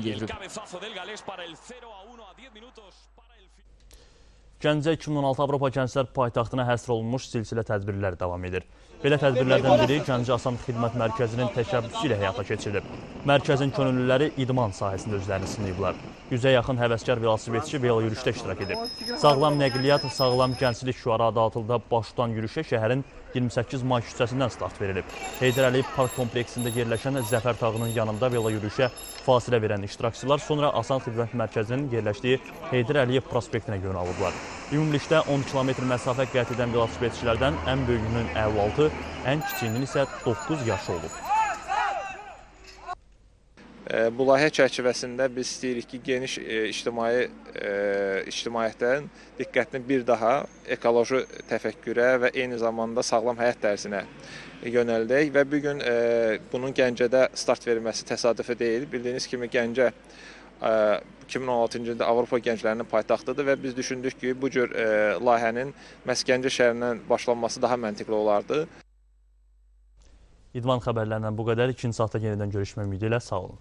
yerinə yetirib. Gəncə 2016 Avropa Gənclər Paytaxtına həsr olunmuş silsilə tədbirlər davam edir. Belə tədbirlərdən biri Gəncə Asan Xidmət Mərkəzinin təşəbbüsü ilə həyata keçirilib. Mərkəzin könüllüləri idman sahəsində özlərini sınayıblar. 100-ə yaxın həvəskar velosipedçi velo yürüşdə iştirak edib. Sağlam nəqliyyat, sağlam gənclik şüarı adı altında baş tutan yürüşə şəhərin 28 may küçəsindən start verilib. Heydər Əliyev Park kompleksində yerləşən Zəfər tağının yanında velo yürüşə fasilə verən iştirakçılar sonra Asan Xidmət Mərkəzinin yerləşdiyi Heydər Əliyev prospektinə yön alıblar. Ümumilikdə 10 km məsafə qət edən velosipedçilərdən ən böyüyünün 56, ən kiçiyinin isə 9 yaşı olub. Bu layihə çərçivəsində biz istəyirik ki, geniş ictimaiyyətin diqqətini bir daha ekoloji təfəkkürə və eyni zamanda sağlam həyat tərzinə yönəldək və bugün bunun Gəncədə start verilməsi təsadüfi deyil. Bildiyiniz kimi Gəncə 2016-cı ildə Avropa gənclərinin paytaxtıdır və biz düşündük ki, bu cür layihənin məhz Gəncə şəhərindən başlanması daha məntiqli olardı. İdman xəbərlərindən bu qədər. İkinci saatda yenidən görüşmək ümidi ilə sağ olun.